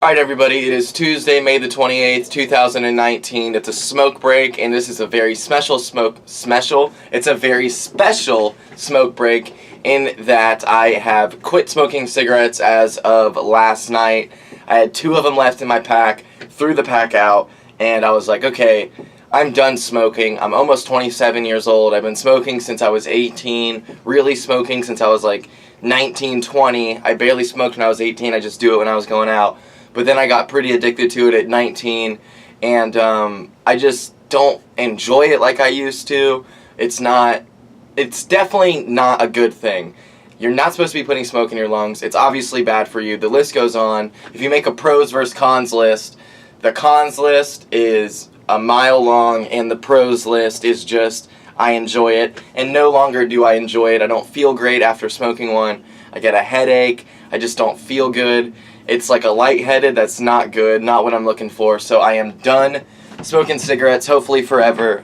Alright everybody, it is Tuesday, May the 28th, 2019. It's a smoke break, and this is a very special It's a very special smoke break in that I have quit smoking cigarettes as of last night. I had 2 of them left in my pack, threw the pack out, and I was like, okay, I'm done smoking. I'm almost 27 years old. I've been smoking since I was 18, really smoking since I was like 19, 20. I barely smoked when I was 18, I just do it when I was going out. But then I got pretty addicted to it at 19, and I just don't enjoy it like I used to. It's definitely not a good thing. You're not supposed to be putting smoke in your lungs. It's obviously bad for you. The list goes on. If you make a pros versus cons list, the cons list is a mile long, and the pros list is just, I enjoy it. And no longer do I enjoy it. I don't feel great after smoking one. I get a headache. I just don't feel good. It's like a lightheaded, that's not good, not what I'm looking for. So I am done smoking cigarettes, hopefully forever.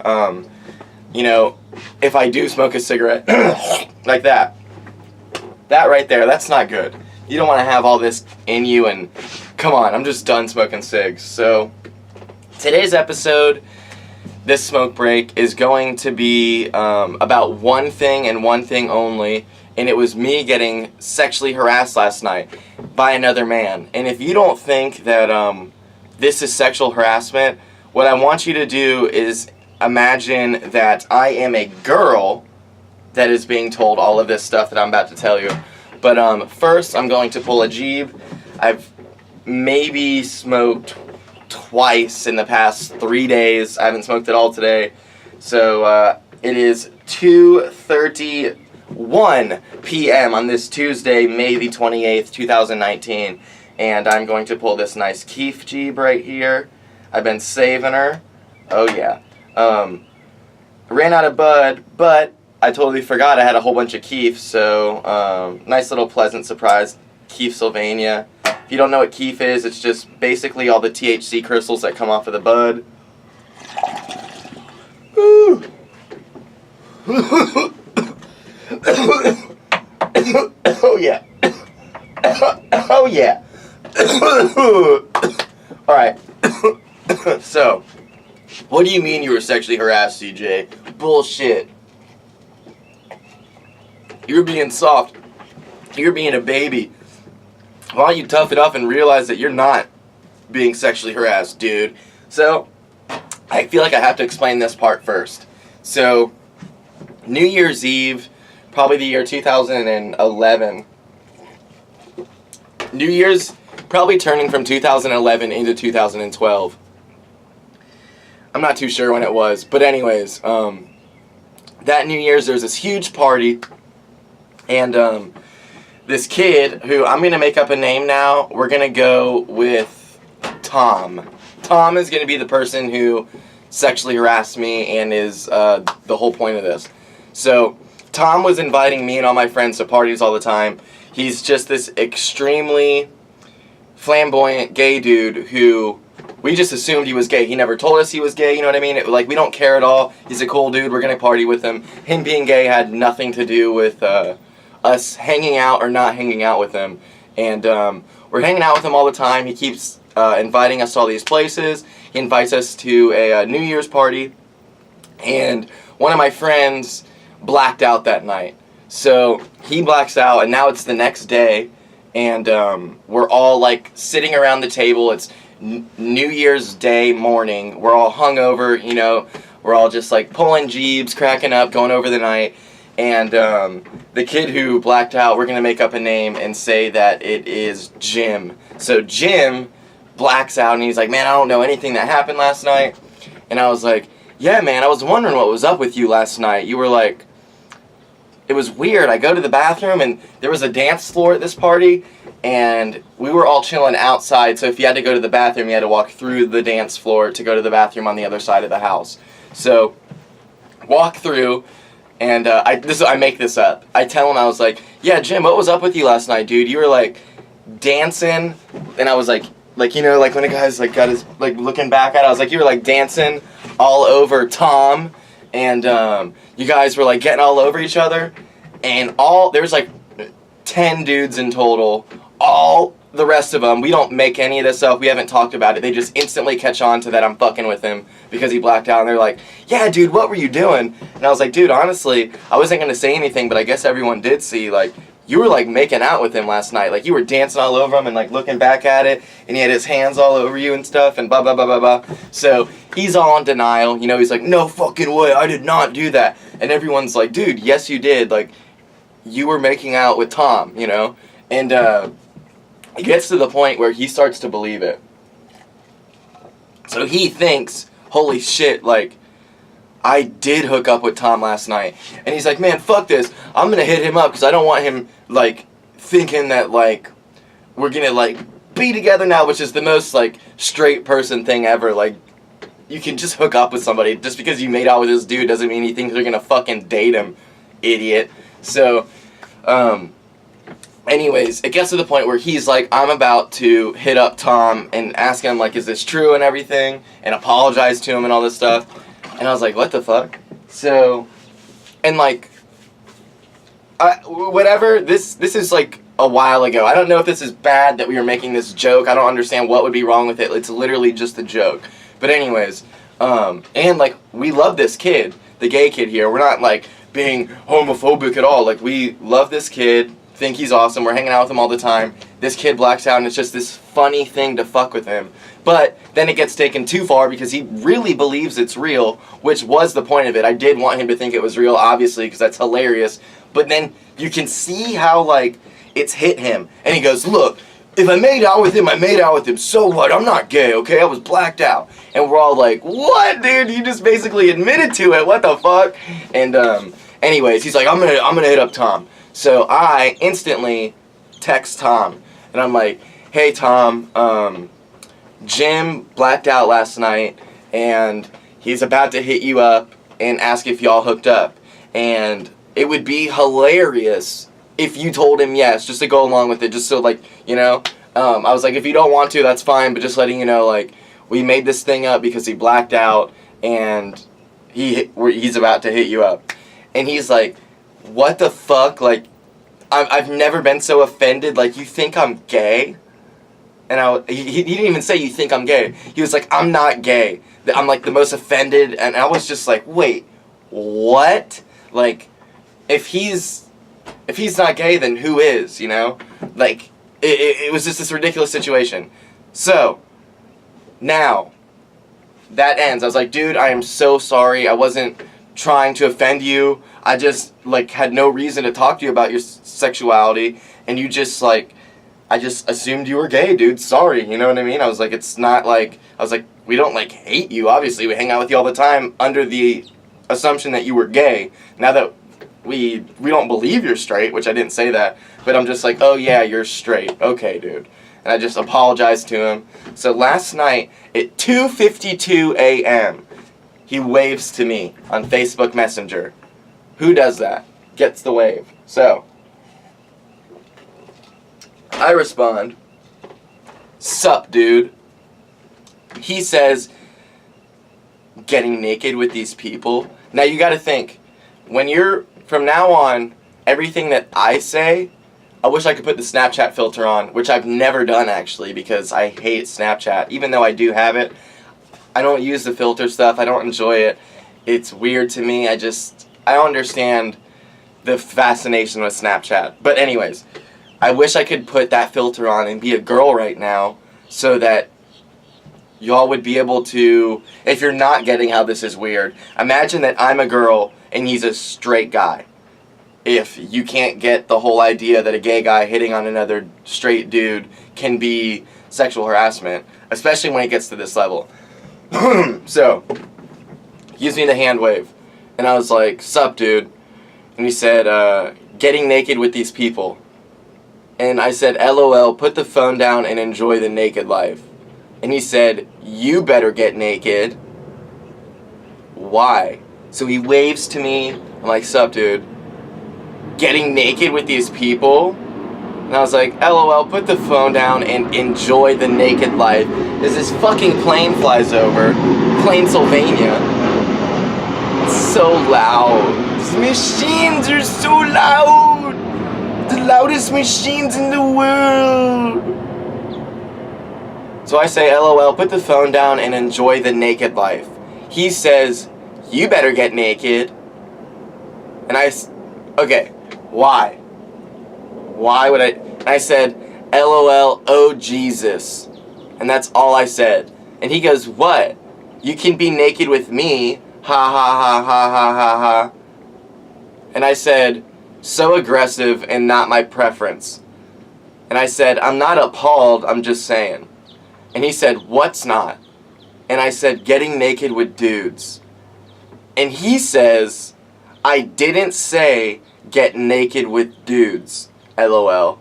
You know, if I do smoke a cigarette, like that right there, that's not good. You don't want to have all this in you, and come on, I'm just done smoking cigs. So today's episode, this smoke break, is going to be about one thing and one thing only. And it was me getting sexually harassed last night by another man. And if you don't think that this is sexual harassment, what I want you to do is imagine that I am a girl that is being told all of this stuff that I'm about to tell you. But first, I'm going to pull a Jeeb. I've maybe smoked twice in the past 3 days. I haven't smoked at all today. So it is 2:31 p.m. on this Tuesday, May the 28th, 2019, and I'm going to pull this nice Keef Jeep right here. I've been saving her. Oh yeah. Ran out of bud, but I totally forgot I had a whole bunch of Keef, so nice little pleasant surprise. Keef Sylvania. If you don't know what Keef is, it's just basically all the THC crystals that come off of the bud. Woo. Oh yeah. Oh yeah. Alright. So, what do you mean you were sexually harassed, CJ? Bullshit. You're being soft. You're being a baby. Why don't you tough it up and realize that you're not being sexually harassed, dude? So, I feel like I have to explain this part first. So, New Year's Eve, probably the year 2011. New Year's, probably turning from 2011 into 2012. I'm not too sure when it was, but anyways, that New Year's there was this huge party, and this kid, who I'm going to make up a name now, we're going to go with Tom. Tom is going to be the person who sexually harassed me and is the whole point of this. So, Tom was inviting me and all my friends to parties all the time. He's just this extremely flamboyant gay dude who we just assumed he was gay. He never told us he was gay, you know what I mean? Like, we don't care at all. He's a cool dude. We're going to party with him. Him being gay had nothing to do with us hanging out or not hanging out with him. And we're hanging out with him all the time. He keeps inviting us to all these places. He invites us to a New Year's party. And one of my friends blacked out that night. So he blacks out, and now it's the next day, and we're all like sitting around the table. It's New Year's Day morning. We're all hungover, you know. We're all just like pulling jeebs, cracking up, going over the night. And the kid who blacked out, we're gonna make up a name and say that it is Jim. So Jim blacks out, and he's like, "Man, I don't know anything that happened last night." And I was like, "Yeah, man, I was wondering what was up with you last night. You were like, it was weird. I go to the bathroom, and there was a dance floor at this party, and we were all chilling outside, so if you had to go to the bathroom, you had to walk through the dance floor to go to the bathroom on the other side of the house. So, walk through, and I make this up. I tell him, I was like, "Yeah, Jim, what was up with you last night, dude? You were, like, dancing," and I was like, you know, like when a guy's, like, got his, like, looking back at it, I was like, "You were, like, dancing all over Tom," and you guys were like getting all over each other, and there was like 10 dudes in total, all the rest of them, we don't make any of this up. We haven't talked about it. They just instantly catch on to that I'm fucking with him because he blacked out. And they're like, yeah, dude, what were you doing? And I was like, dude, honestly, I wasn't going to say anything, but I guess everyone did see, like, you were, like, making out with him last night. Like, you were dancing all over him and, like, looking back at it. And he had his hands all over you and stuff and blah, blah, blah, blah, blah. So he's all in denial. You know, he's like, no fucking way. I did not do that. And everyone's like, dude, yes, you did. Like, you were making out with Tom, you know? And, it gets to the point where he starts to believe it. So he thinks, holy shit, like, I did hook up with Tom last night. And he's like, man, fuck this. I'm going to hit him up because I don't want him, like, thinking that, like, we're going to, like, be together now, which is the most, like, straight person thing ever. Like, you can just hook up with somebody. Just because you made out with this dude doesn't mean you think they're going to fucking date him, idiot. So, anyways, it gets to the point where he's like, I'm about to hit up Tom and ask him, like, is this true and everything, and apologize to him and all this stuff. And I was like, what the fuck? So, and, like, whatever, this is, like, a while ago. I don't know if this is bad that we were making this joke. I don't understand what would be wrong with it. It's literally just a joke. But anyways, and, like, we love this kid, the gay kid here. We're not, like, being homophobic at all. Like, we love this kid, think he's awesome, we're hanging out with him all the time. This kid blacks out and it's just this funny thing to fuck with him. But then it gets taken too far because he really believes it's real, which was the point of it. I did want him to think it was real, obviously, because that's hilarious. But then you can see how, like, it's hit him. And he goes, look, if I made out with him, I made out with him. So what? I'm not gay, okay? I was blacked out. And we're all like, what, dude? You just basically admitted to it. What the fuck? And anyways, he's like, I'm gonna hit up Tom. So I instantly text Tom, and I'm like, hey, Tom, Jim blacked out last night, and he's about to hit you up and ask if y'all hooked up. And it would be hilarious if you told him yes, just to go along with it, just so, like, you know. I was like, if you don't want to, that's fine, but just letting you know, like, we made this thing up because he blacked out, and he's about to hit you up. And he's like, what the fuck? Like, I've never been so offended. Like, you think I'm gay? And he didn't even say you think I'm gay. He was like, I'm not gay. I'm, like, the most offended. And I was just like, wait, what? Like, if he's not gay, then who is, you know? Like, it was just this ridiculous situation. So, now, that ends. I was like, dude, I am so sorry. I wasn't trying to offend you. I just, like, had no reason to talk to you about your sexuality, and you just, like, I just assumed you were gay, dude. Sorry, you know what I mean? I was like, it's not like, I was like, we don't, like, hate you, obviously. We hang out with you all the time under the assumption that you were gay. Now that we don't believe you're straight, which I didn't say that, but I'm just like, oh, yeah, you're straight. Okay, dude. And I just apologized to him. So last night at 2:52 a.m., he waves to me on Facebook Messenger. Who does that? Gets the wave. So, I respond, sup, dude. He says, getting naked with these people. Now, you gotta think, when you're, from now on, everything that I say, I wish I could put the Snapchat filter on, which I've never done, actually, because I hate Snapchat. Even though I do have it, I don't use the filter stuff. I don't enjoy it. It's weird to me. I don't understand the fascination with Snapchat. But anyways, I wish I could put that filter on and be a girl right now so that y'all would be able to, if you're not getting how this is weird, imagine that I'm a girl and he's a straight guy. If you can't get the whole idea that a gay guy hitting on another straight dude can be sexual harassment, especially when it gets to this level. So, he gives me the hand wave, and I was like, sup, dude? And he said, getting naked with these people. And I said, LOL, put the phone down and enjoy the naked life. And he said, you better get naked. Why? So he waves to me. I'm like, sup, dude? Getting naked with these people? And I was like, LOL, put the phone down and enjoy the naked life. As this fucking plane flies over, Plainsylvania. It's so loud. These machines are so loud. The loudest machines in the world. So I say, LOL, put the phone down and enjoy the naked life. He says, you better get naked. And okay, why? Why would I? And I said, LOL, oh Jesus. And that's all I said. And he goes, what? You can be naked with me. Ha ha ha ha ha ha ha. And I said, so aggressive and not my preference. And I said, I'm not appalled, I'm just saying. And he said, what's not? And I said, getting naked with dudes. And he says, I didn't say get naked with dudes. LOL.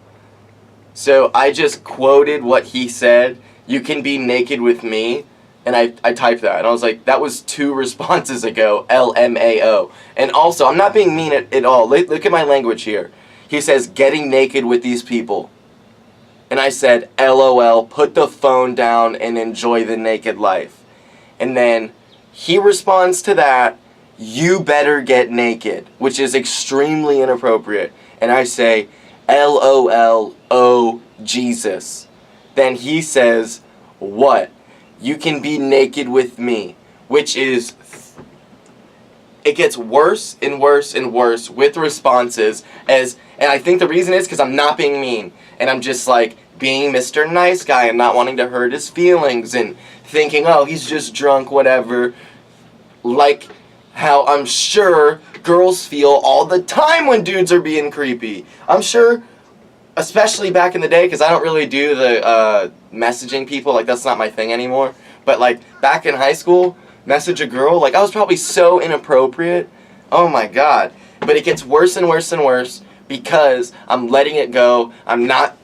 So I just quoted what he said. You can be naked with me. And I typed that. And I was like, that was 2 responses ago. LMAO. And also, I'm not being mean at all. Look at my language here. He says, getting naked with these people. And I said, LOL, put the phone down and enjoy the naked life. And then he responds to that, you better get naked, which is extremely inappropriate. And I say, LOL, oh Jesus. Then he says, what? You can be naked with me, which is, it gets worse and worse and worse with responses and I think the reason is because I'm not being mean, and I'm just like being Mr. Nice Guy and not wanting to hurt his feelings and thinking, oh, he's just drunk, whatever, like how I'm sure girls feel all the time when dudes are being creepy. I'm sure, especially back in the day, because I don't really do the messaging people, like that's not my thing anymore, but like back in high school, message a girl, like I was probably so inappropriate, oh my god, but it gets worse and worse and worse because I'm letting it go. I'm not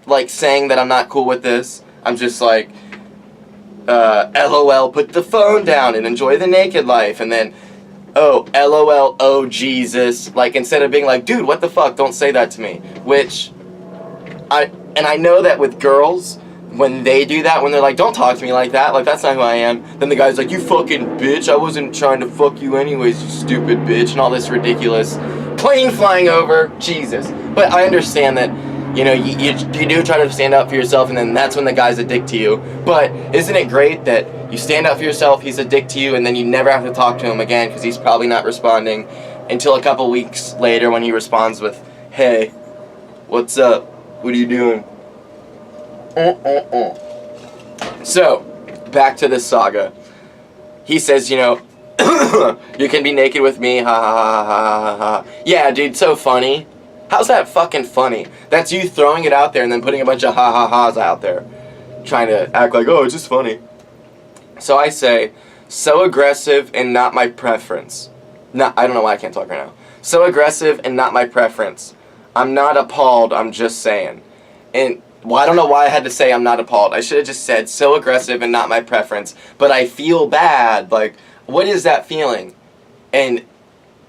like saying that I'm not cool with this, I'm just like, LOL, put the phone down and enjoy the naked life, and then, oh, LOL, oh Jesus, like instead of being like, dude, what the fuck, don't say that to me, which, I know that with girls, when they do that, when they're like, don't talk to me like that, like that's not who I am, then the guy's like, you fucking bitch, I wasn't trying to fuck you anyways, you stupid bitch, and all this ridiculous plane flying over, Jesus. But I understand that, you know, you do try to stand up for yourself, and then that's when the guy's a dick to you. But isn't it great that you stand up for yourself, he's a dick to you, and then you never have to talk to him again because he's probably not responding until a couple weeks later when he responds with, hey, what's up? What are you doing? So, back to this saga. He says, you know, you can be naked with me, ha ha ha ha ha ha. Yeah, dude, so funny. How's that fucking funny? That's you throwing it out there and then putting a bunch of ha ha ha's out there. Trying to act like, oh, it's just funny. So I say, so aggressive and not my preference. I don't know why I can't talk right now. So aggressive and not my preference. I'm not appalled, I'm just saying. And, well, I don't know why I had to say I'm not appalled. I should have just said, so aggressive and not my preference. But I feel bad. Like, what is that feeling? And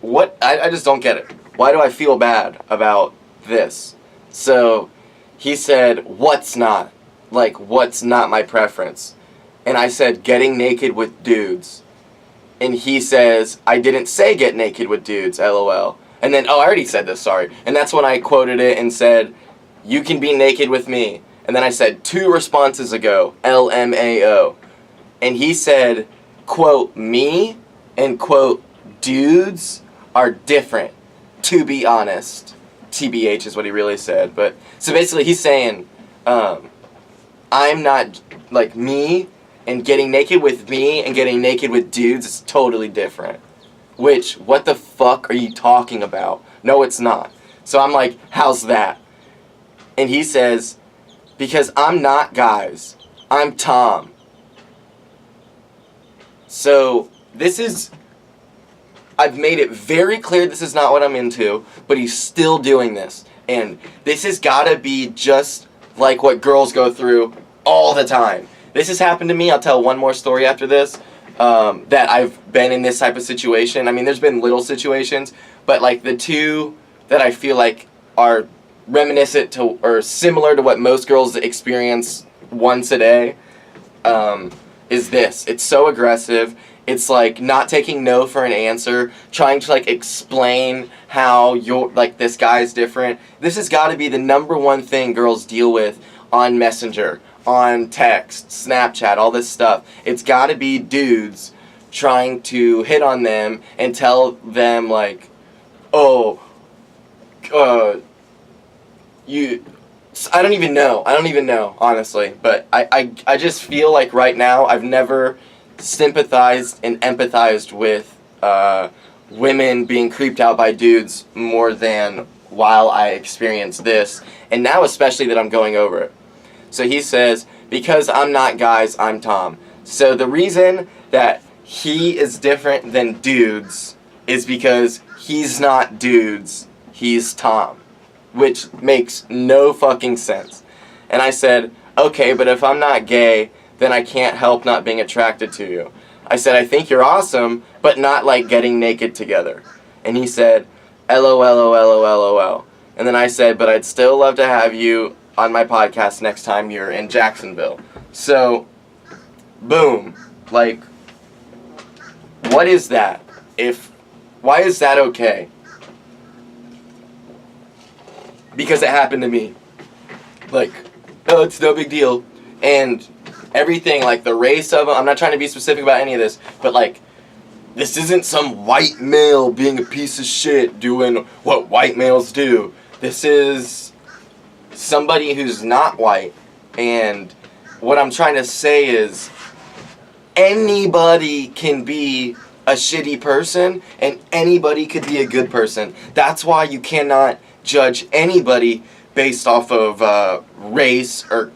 what, I just don't get it. Why do I feel bad about this? So, he said, what's not? Like, what's not my preference? And I said, getting naked with dudes. And he says, I didn't say get naked with dudes, LOL. And then, oh, I already said this, sorry. And that's when I quoted it and said, you can be naked with me. And then I said 2 responses ago, LMAO. And he said, quote, me and quote, dudes are different, to be honest. TBH is what he really said. But, so basically he's saying, I'm not, like, me and getting naked with me and getting naked with dudes is totally different. Which, what the fuck are you talking about? No, it's not. So I'm like, how's that? And he says, because I'm not guys. I'm Tom. So, this is, I've made it very clear this is not what I'm into, but he's still doing this. And this has gotta be just like what girls go through all the time. This has happened to me. I'll tell one more story after this. That I've been in this type of situation. I mean, there's been little situations, but like the 2 that I feel like are reminiscent to or similar to what most girls experience once a day is this. It's so aggressive. It's like not taking no for an answer, trying to like explain how you're like this guy's different. This has got to be the #1 thing girls deal with on Messenger, on text, Snapchat, all this stuff. It's got to be dudes trying to hit on them and tell them like, oh, I don't even know, honestly. But I just feel like right now I've never sympathized and empathized with women being creeped out by dudes more than while I experienced this. And now especially that I'm going over it. So he says, because I'm not guys, I'm Tom. So the reason that he is different than dudes is because he's not dudes, he's Tom. Which makes no fucking sense. And I said, okay, but if I'm not gay, then I can't help not being attracted to you. I said, I think you're awesome, but not like getting naked together. And he said, LOL. And then I said, but I'd still love to have you on my podcast next time you're in Jacksonville. So, boom. Like, what is that? Why is that okay? Because it happened to me. Like, oh, it's no big deal. And everything, like the race of them, I'm not trying to be specific about any of this, but like, this isn't some white male being a piece of shit doing what white males do. This is somebody who's not white. And what I'm trying to say is, anybody can be a shitty person, and anybody could be a good person. That's why you cannot judge anybody based off of race or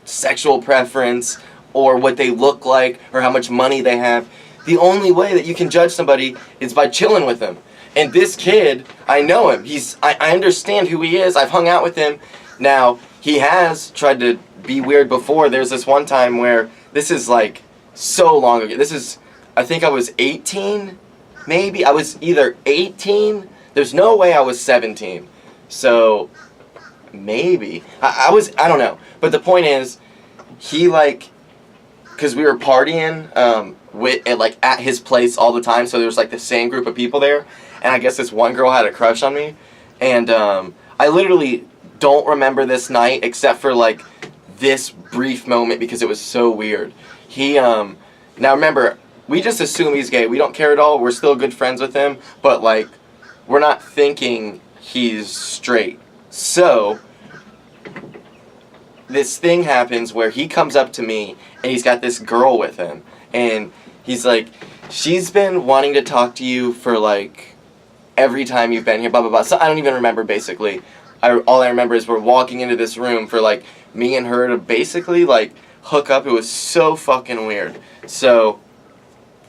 sexual preference or what they look like or how much money they have. The only way that you can judge somebody is by chilling with them. And this kid, I know him. I understand who he is. I've hung out with him. Now, he has tried to be weird before. There's this one time where, this is like so long ago. This is, I think I was 18, maybe. I was either 18. There's no way I was 17. So, maybe. I don't know. But the point is, he like, because we were partying at his place all the time, so there was like the same group of people there, and I guess this one girl had a crush on me, and I literally don't remember this night except for like this brief moment because it was so weird. Now remember, we just assume he's gay. We don't care at all. We're still good friends with him, but like, we're not thinking he's straight. So, this thing happens where he comes up to me and he's got this girl with him. And he's like, she's been wanting to talk to you for like every time you've been here, blah, blah, blah. So I don't even remember basically. All I remember is we're walking into this room for like me and her to basically like hook up. It was so fucking weird. So,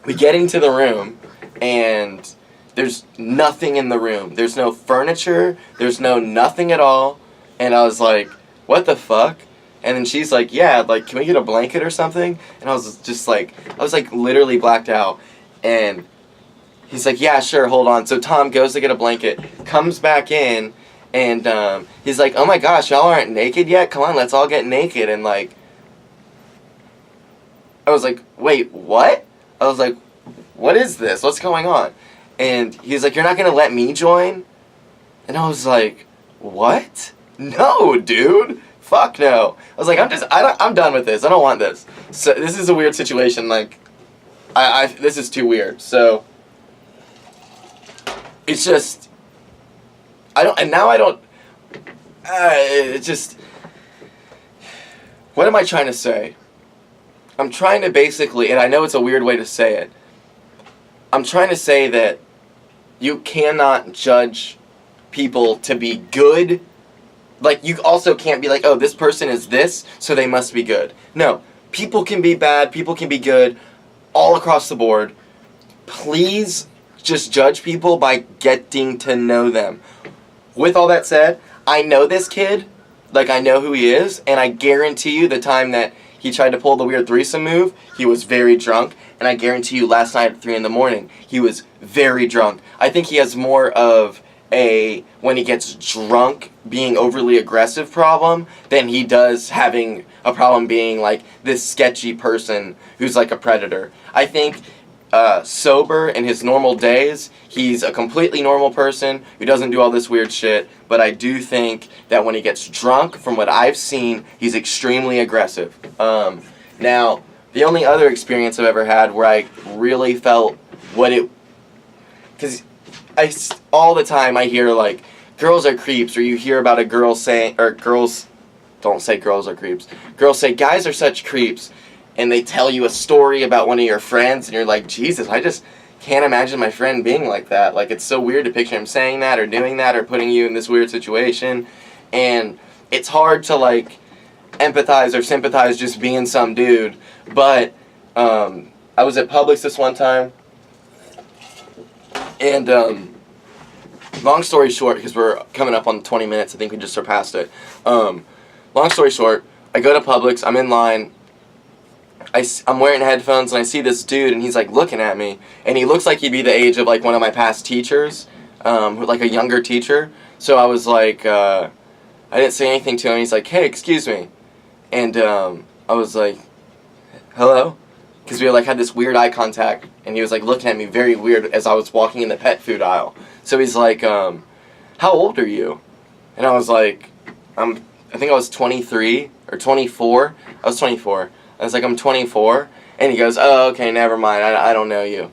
we get into the room and there's nothing in the room. There's no furniture. There's no nothing at all. And I was like, what the fuck? And then she's like, yeah, like, can we get a blanket or something? And I was just like, literally blacked out. And he's like, yeah, sure, hold on. So Tom goes to get a blanket, comes back in, and he's like, oh my gosh, y'all aren't naked yet? Come on, let's all get naked. And like, I was like, wait, what? I was like, what is this? What's going on? And he's like, you're not going to let me join? And I was like, what? No, dude. Fuck no. I was like, I'm done with this. I don't want this. So this is a weird situation. Like, this is too weird. So, it's just, it's just, what am I trying to say? I'm trying to basically, and I know it's a weird way to say it, I'm trying to say that you cannot judge people to be good. Like, you also can't be like, oh, this person is this, so they must be good. No. People can be bad, people can be good, all across the board. Please just judge people by getting to know them. With all that said, I know this kid, like I know who he is, and I guarantee you the time that he tried to pull the weird threesome move, he was very drunk, and I guarantee you last night at 3 a.m, he was very drunk. I think he has more of a, when he gets drunk, being overly aggressive problem than he does having a problem being like this sketchy person who's like a predator. I think sober in his normal days, he's a completely normal person who doesn't do all this weird shit. But I do think that when he gets drunk, from what I've seen, he's extremely aggressive. Now, the only other experience I've ever had where I really felt because all the time I hear like girls are creeps, or you hear about a girl saying, or girls don't say girls are creeps. Girls say guys are such creeps. And they tell you a story about one of your friends, and you're like, Jesus, I just can't imagine my friend being like that. Like, it's so weird to picture him saying that, or doing that, or putting you in this weird situation. And it's hard to, like, empathize or sympathize just being some dude. But I was at Publix this one time, and long story short, because we're coming up on 20 minutes, I think we just surpassed it. Long story short, I go to Publix, I'm in line, I'm wearing headphones, and I see this dude, and he's, like, looking at me, and he looks like he'd be the age of, like, one of my past teachers, like a younger teacher. So I was like, I didn't say anything to him. He's like, hey, excuse me. And I was like, hello? Because we, like, had this weird eye contact, and he was, like, looking at me very weird as I was walking in the pet food aisle. So he's like, how old are you? And I was like, I think I was 23 or 24. I was 24. I was like, I'm 24, and he goes, oh, okay, never mind, I don't know you.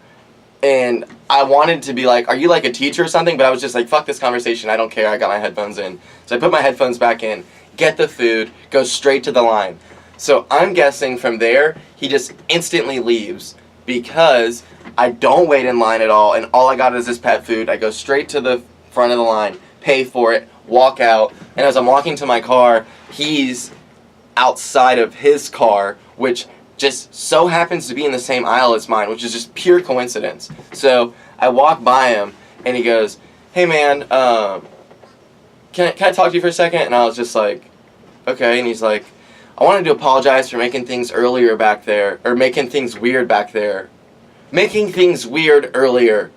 And I wanted to be like, are you like a teacher or something? But I was just like, fuck this conversation, I don't care, I got my headphones in. So I put my headphones back in, get the food, go straight to the line. So I'm guessing from there, he just instantly leaves, because I don't wait in line at all, and all I got is this pet food. I go straight to the front of the line, pay for it, walk out, and as I'm walking to my car, he's outside of his car, which just so happens to be in the same aisle as mine, which is just pure coincidence. So I walk by him, and he goes, hey man, can I talk to you for a second? And I was just like, okay. And he's like, I wanted to apologize for making things earlier back there, or making things weird back there. Making things weird earlier.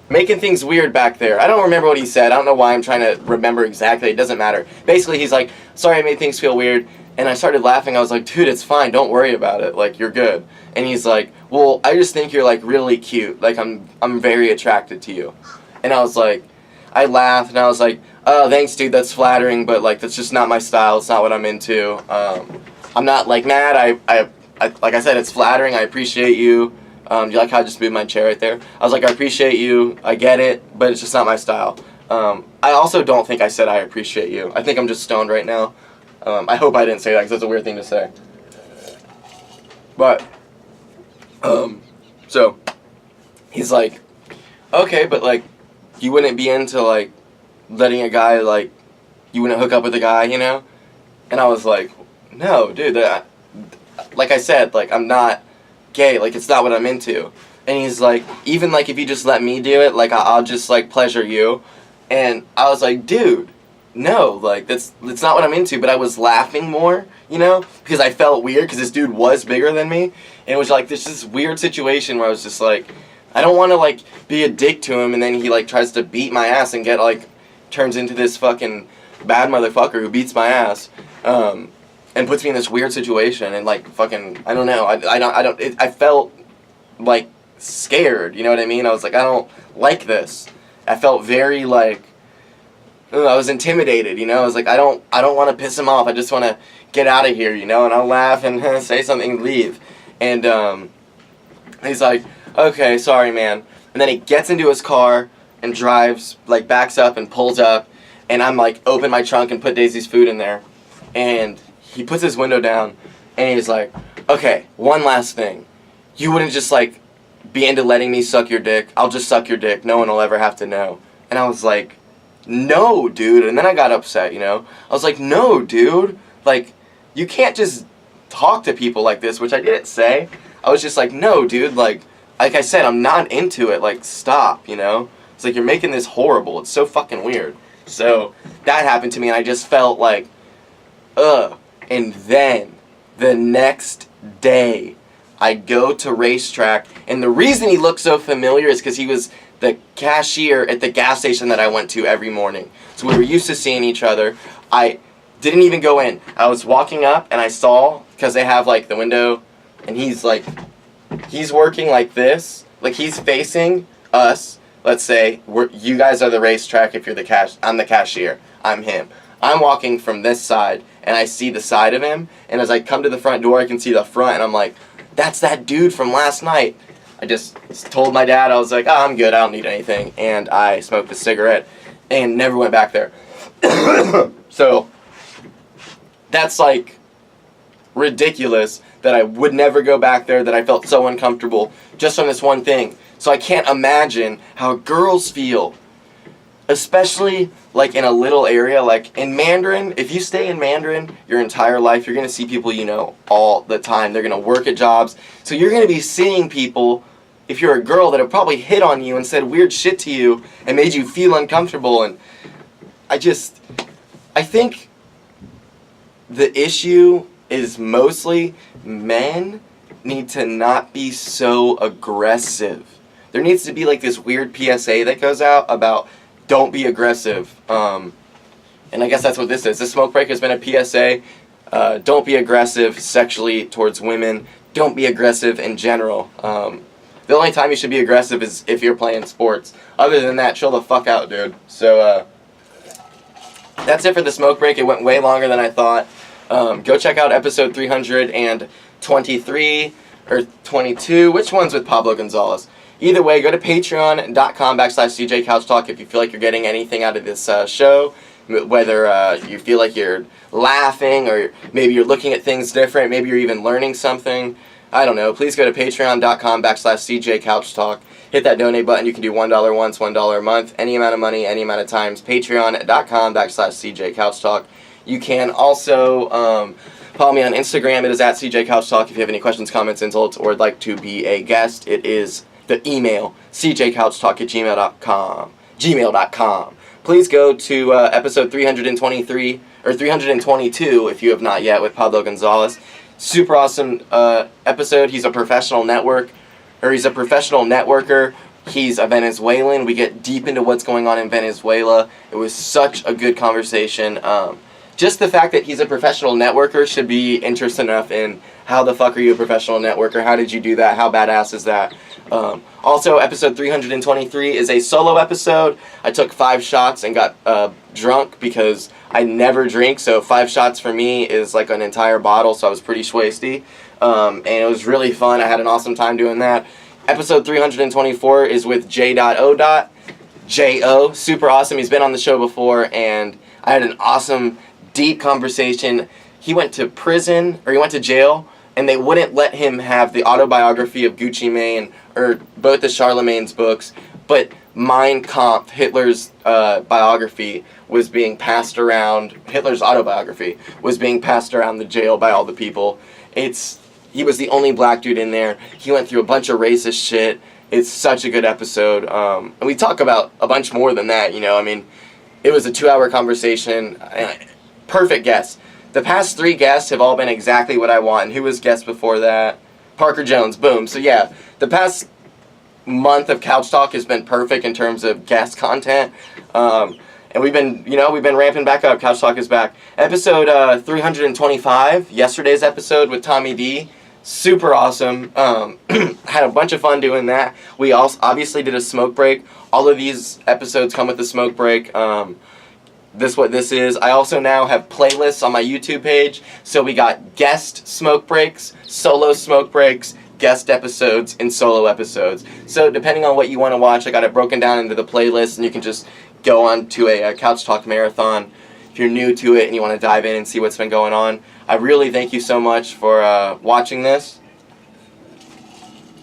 Making things weird back there. I don't remember what he said. I don't know why I'm trying to remember exactly. It doesn't matter. Basically, he's like, sorry I made things feel weird. And I started laughing. I was like, dude, it's fine. Don't worry about it. Like, you're good. And he's like, well, I just think you're, like, really cute. Like, I'm very attracted to you. And I was like, I laughed, and I was like, oh, thanks, dude. That's flattering, but, like, that's just not my style. It's not what I'm into. I'm not, like, mad. I like I said, it's flattering. I appreciate you. Do you like how I just moved my chair right there? I was like, I appreciate you. I get it, but it's just not my style. I also don't think I said I appreciate you. I think I'm just stoned right now. I hope I didn't say that, because that's a weird thing to say. But, so, he's like, okay, but, like, you wouldn't be into, like, letting a guy, like, you wouldn't hook up with a guy, you know? And I was like, no, dude, like I said, like, I'm not gay, like, it's not what I'm into. And he's like, even, like, if you just let me do it, like, I'll just, like, pleasure you. And I was like, dude, no, like, that's not what I'm into. But I was laughing more, you know, because I felt weird, because this dude was bigger than me. And it was, like, this weird situation where I was just, like, I don't want to, like, be a dick to him, and then he, like, tries to beat my ass and turns into this fucking bad motherfucker who beats my ass, and puts me in this weird situation, and, like, fucking, I don't know, I felt, like, scared, you know what I mean? I was like, I don't like this. I felt very, like, I was intimidated, you know? I was like, I don't want to piss him off. I just want to get out of here, you know? And I'll laugh and say something and leave. And he's like, okay, sorry, man. And then he gets into his car and drives, like, backs up and pulls up. And I'm like, open my trunk and put Daisy's food in there. And he puts his window down, and he's like, okay, one last thing. You wouldn't just, like, be into letting me suck your dick. I'll just suck your dick. No one will ever have to know. And I was like, no, dude. And then I got upset, you know? I was like, no, dude. Like, you can't just talk to people like this, which I didn't say. I was just like, no, dude. Like I said, I'm not into it. Like, stop, you know? It's like, you're making this horrible. It's so fucking weird. So, that happened to me, and I just felt like, ugh. And then, the next day, I go to Racetrack, and the reason he looked so familiar is because he was the cashier at the gas station that I went to every morning. So we were used to seeing each other. I didn't even go in. I was walking up, and I saw, because they have, like, the window, and he's, like, he's working like this, like he's facing us. Let's say you guys are the racetrack. If you're I'm the cashier. I'm him. I'm walking from this side, and I see the side of him. And as I come to the front door, I can see the front, and I'm like, that's that dude from last night. I just told my dad, I was like, oh, I'm good. I don't need anything. And I smoked a cigarette and never went back there. So that's like ridiculous that I would never go back there, that I felt so uncomfortable just on this one thing. So I can't imagine how girls feel, especially like in a little area like in Mandarin. If you stay in Mandarin your entire life, you're going to see people you know all the time. They're going to work at jobs. So you're going to be seeing people, if you're a girl, that have probably hit on you and said weird shit to you and made you feel uncomfortable. And I think the issue is mostly men need to not be so aggressive. There needs to be like this weird PSA that goes out about don't be aggressive. And I guess that's what this is. This smoke break has been a PSA. Don't be aggressive sexually towards women. Don't be aggressive in general. The only time you should be aggressive is if you're playing sports. Other than that, chill the fuck out, dude. So, that's it for the smoke break. It went way longer than I thought. Go check out episode 323 or 22. Which one's with Pablo Gonzalez? Either way, go to patreon.com/CJCouchTalk if you feel like you're getting anything out of this show. Whether you feel like you're laughing or maybe you're looking at things different. Maybe you're even learning something. I don't know. Please go to patreon.com/CJCouchTalk. Hit that donate button. You can do $1 once, $1 a month, any amount of money, any amount of times. Patreon.com/CJCouchTalk. You can also follow me on Instagram. It is at CJCouchTalk. If you have any questions, comments, insults, or would like to be a guest, it is the email, cjcouchtalk@gmail.com. Please go to episode 323, or 322 if you have not yet, with Pablo Gonzalez. Super awesome episode. He's a professional networker. He's a Venezuelan. We get deep into what's going on in Venezuela. It was such a good conversation. Just the fact that he's a professional networker should be interest enough in how the fuck are you a professional networker? How did you do that? How badass is that? Also, episode 323 is a solo episode. I took 5 shots and got drunk because I never drink, so 5 shots for me is like an entire bottle, so I was pretty schwasty. And it was really fun. I had an awesome time doing that. Episode 324 is with J.O. J.O. Super awesome. He's been on the show before, and I had an awesome, deep conversation. He went to prison, or he went to jail, and they wouldn't let him have the autobiography of Gucci Mane, or both the Charlemagne's books, but Mein Kampf, Hitler's biography, was being passed around. Hitler's autobiography was being passed around the jail by all the people. He was the only black dude in there. He went through a bunch of racist shit. It's such a good episode. And we talk about a bunch more than that, you know. I mean, it was a 2-hour conversation. Perfect guests. The past 3 guests have all been exactly what I want. And who was guest before that? Parker Jones. Boom. So yeah, the past month of Couch Talk has been perfect in terms of guest content. And we've been ramping back up. Couch Talk is back. Episode 325, yesterday's episode with Tommy D. Super awesome. Had a bunch of fun doing that. We also obviously did a smoke break. All of these episodes come with the smoke break. This what this is. I also now have playlists on my YouTube page. So we got guest smoke breaks, solo smoke breaks, guest episodes, and solo episodes. So depending on what you want to watch, I got it broken down into the playlist, and you can just go on to a Couch Talk marathon if you're new to it and you want to dive in and see what's been going on. I really thank you so much for watching this.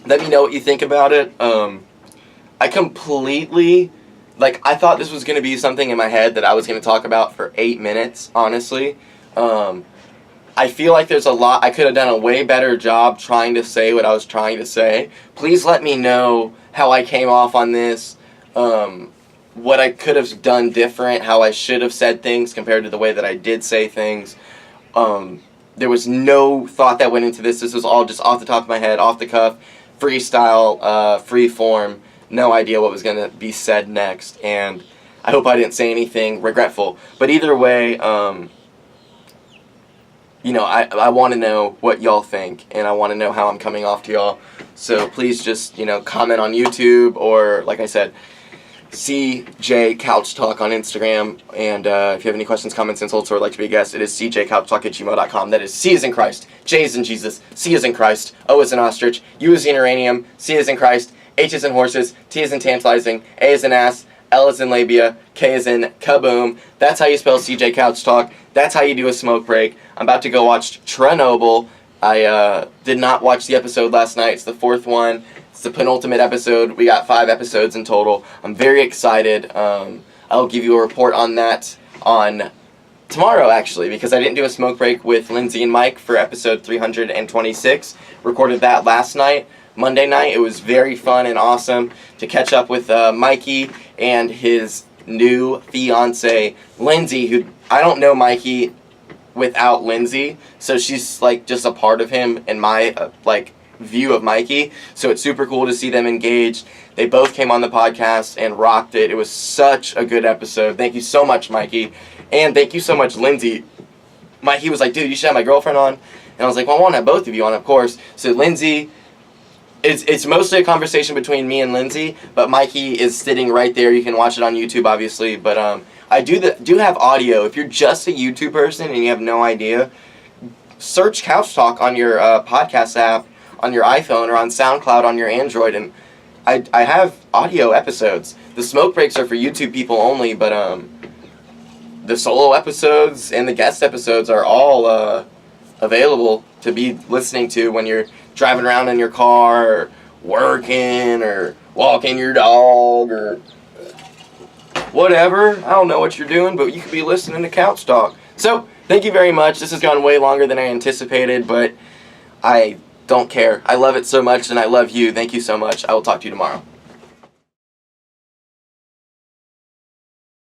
Let me know what you think about it. I completely, I thought this was going to be something in my head that I was going to talk about for 8 minutes, honestly. I feel like there's a lot, I could have done a way better job trying to say what I was trying to say. Please let me know how I came off on this, what I could have done different, how I should have said things compared to the way that I did say things. There was no thought that went into this. This was all just off the top of my head, off the cuff, freestyle, free form, no idea what was going to be said next, and I hope I didn't say anything regretful. But either way, I want to know what y'all think, and I want to know how I'm coming off to y'all. So please just, comment on YouTube, or like I said, CJ Couch Talk on Instagram. And if you have any questions, comments, insults, or would like to be a guest, it is cjcouchtalk@gmail.com. That is C as in Christ, J as in Jesus, C as in Christ, O as in ostrich, U as in uranium, C as in Christ, H as in horses, T as in tantalizing, A as in ass, L as in labia, K as in kaboom. That's how you spell CJ Couch Talk. That's how you do a smoke break. I'm about to go watch Chernobyl. I did not watch the episode last night. It's the 4th one. It's the penultimate episode. We got 5 episodes in total. I'm very excited. I'll give you a report on that on tomorrow, actually, because I didn't do a smoke break with Lindsay and Mike for episode 326. Recorded that last night, Monday night. It was very fun and awesome to catch up with Mikey and his new fiance, Lindsay, who I don't know Mikey without Lindsay, so she's like just a part of him in my view of Mikey. So it's super cool to see them engaged. They both came on the podcast and rocked it. It was such a good episode. Thank you so much, Mikey, and thank you so much, Lindsay. Mikey was like, dude, you should have my girlfriend on, and I was like, well, I want to have both of you on, of course. So Lindsay, it's mostly a conversation between me and Lindsay, but Mikey is sitting right there. You can watch it on YouTube, obviously, but I do have audio. If you're just a YouTube person and you have no idea, search Couch Talk on your podcast app on your iPhone, or on SoundCloud on your Android, and I have audio episodes. The smoke breaks are for YouTube people only, but the solo episodes and the guest episodes are all available to be listening to when you're driving around in your car, or working, or walking your dog, or whatever. I don't know what you're doing, but you could be listening to Couch Talk. So, thank you very much. This has gone way longer than I anticipated, but I don't care. I love it so much, and I love you. Thank you so much. I will talk to you tomorrow.